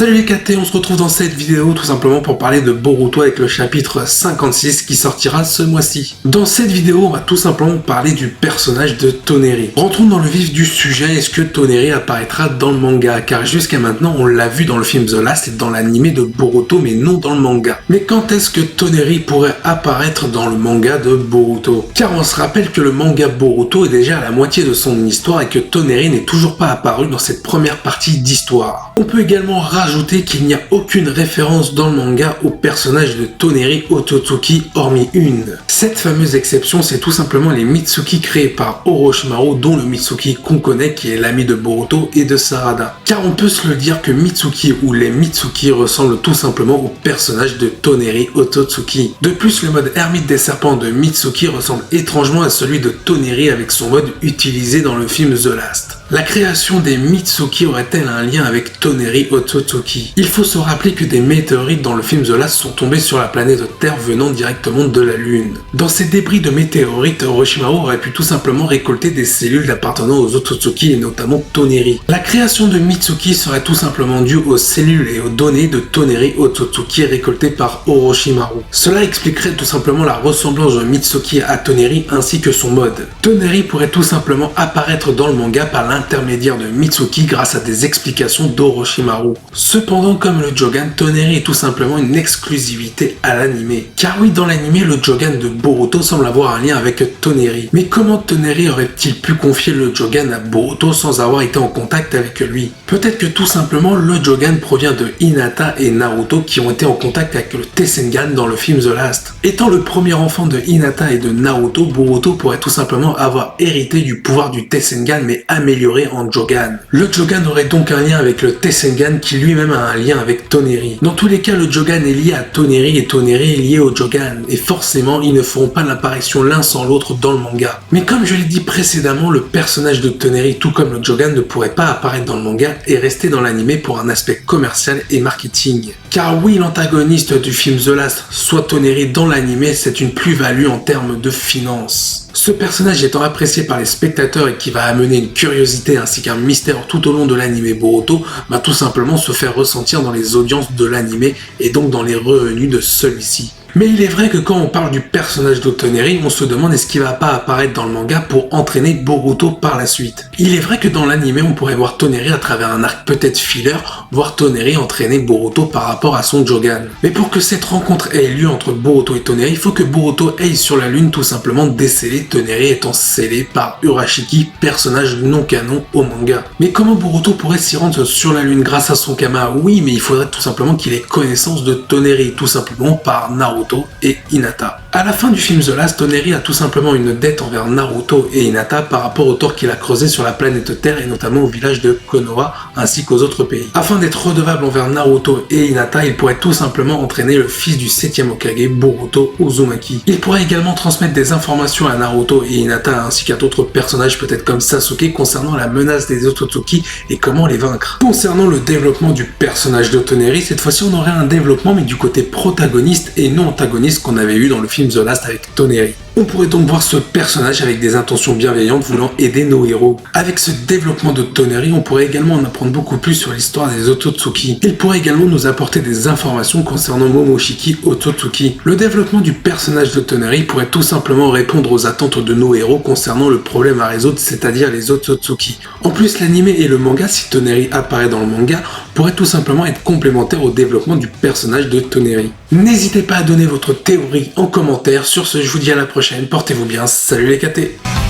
Salut les KT, on se retrouve dans cette vidéo tout simplement pour parler de Boruto avec le chapitre 56 qui sortira ce mois-ci. Dans cette vidéo, on va tout simplement parler du personnage de Toneri. Rentrons dans le vif du sujet, est-ce que Toneri apparaîtra dans le manga? Car jusqu'à maintenant, on l'a vu dans le film The Last et dans l'anime de Boruto, mais non dans le manga. Mais quand est-ce que Toneri pourrait apparaître dans le manga de Boruto? Car on se rappelle que le manga Boruto est déjà à la moitié de son histoire et que Toneri n'est toujours pas apparu dans cette première partie d'histoire. On peut également rajouter qu'il n'y a aucune référence dans le manga au personnage de Toneri Ototsuki hormis une. Cette fameuse exception, c'est tout simplement les Mitsuki créés par Orochimaru, dont le Mitsuki qu'on connaît qui est l'ami de Boruto et de Sarada. Car on peut se le dire que Mitsuki ou les Mitsuki ressemblent tout simplement au personnage de Toneri Ototsuki. De plus, le mode ermite des serpents de Mitsuki ressemble étrangement à celui de Toneri avec son mode utilisé dans le film The Last. La création des Mitsuki aurait-elle un lien avec Toneri Ototsuki? Il faut se rappeler que des météorites dans le film The Last sont tombés sur la planète Terre venant directement de la Lune. Dans ces débris de météorites, Orochimaru aurait pu tout simplement récolter des cellules appartenant aux Ototsuki et notamment Toneri. La création de Mitsuki serait tout simplement due aux cellules et aux données de Toneri Ototsuki récoltées par Orochimaru. Cela expliquerait tout simplement la ressemblance de Mitsuki à Toneri ainsi que son mode. Toneri pourrait tout simplement apparaître dans le manga par l'intermédiaire de Mitsuki grâce à des explications d'Orochimaru. Cependant, comme le Jogan, Toneri est tout simplement une exclusivité à l'anime. Car oui, dans l'anime, le Jogan de Boruto semble avoir un lien avec Toneri. Mais comment Toneri aurait-il pu confier le Jogan à Boruto sans avoir été en contact avec lui? Peut-être que tout simplement, le Jogan provient de Hinata et Naruto qui ont été en contact avec le Tessengan dans le film The Last. Étant le premier enfant de Hinata et de Naruto, Boruto pourrait tout simplement avoir hérité du pouvoir du Tessengan mais amélioré en Jogan. Le Jogan aurait donc un lien avec le Tessengan qui lui-même a un lien avec Toneri. Dans tous les cas, le Jogan est lié à Toneri et Toneri est lié au Jogan. Et forcément, ils ne feront pas l'apparition l'un sans l'autre dans le manga. Mais comme je l'ai dit précédemment, le personnage de Toneri, tout comme le Jogan, ne pourrait pas apparaître dans le manga et rester dans l'anime pour un aspect commercial et marketing. Car oui, l'antagoniste du film The Last, soit Toneri dans l'anime, c'est une plus-value en termes de finances. Ce personnage étant apprécié par les spectateurs et qui va amener une curiosité ainsi qu'un mystère tout au long de l'anime Boruto, va tout simplement se faire ressentir dans les audiences de l'anime et donc dans les revenus de celui-ci. Mais il est vrai que quand on parle du personnage de Toneri, on se demande est-ce qu'il va pas apparaître dans le manga pour entraîner Boruto par la suite. Il est vrai que dans l'anime, on pourrait voir Toneri à travers un arc peut-être filler, voir Toneri entraîner Boruto par rapport à son Jogan. Mais pour que cette rencontre ait lieu entre Boruto et Toneri, il faut que Boruto aille sur la lune tout simplement déceler Toneri étant scellé par Urashiki, personnage non canon au manga. Mais comment Boruto pourrait s'y rendre sur la lune grâce à son Kama? Oui, mais il faudrait tout simplement qu'il ait connaissance de Toneri, tout simplement par Naruto et Hinata. À la fin du film The Last, Toneri a tout simplement une dette envers Naruto et Hinata par rapport au tort qu'il a creusé sur la planète Terre et notamment au village de Konoha ainsi qu'aux autres pays. Afin d'être redevable envers Naruto et Hinata, il pourrait tout simplement entraîner le fils du 7e Hokage, Boruto Uzumaki. Il pourrait également transmettre des informations à Naruto et Hinata ainsi qu'à d'autres personnages peut-être comme Sasuke concernant la menace des Ototsuki et comment les vaincre. Concernant le développement du personnage de Toneri, cette fois-ci on aurait un développement mais du côté protagoniste et non antagoniste qu'on avait eu dans le film The Last avec Toneri. On pourrait donc voir ce personnage avec des intentions bienveillantes voulant aider nos héros. Avec ce développement de Toneri, on pourrait également en apprendre beaucoup plus sur l'histoire des Ototsuki. Il pourrait également nous apporter des informations concernant Momoshiki Ototsuki. Le développement du personnage de Toneri pourrait tout simplement répondre aux attentes de nos héros concernant le problème à résoudre, c'est-à-dire les Ototsuki. En plus, l'anime et le manga, si Toneri apparaît dans le manga, pourraient tout simplement être complémentaires au développement du personnage de Toneri. N'hésitez pas à donner votre théorie en commentaire. Sur ce, je vous dis à la prochaine. Portez-vous bien. Salut les KT.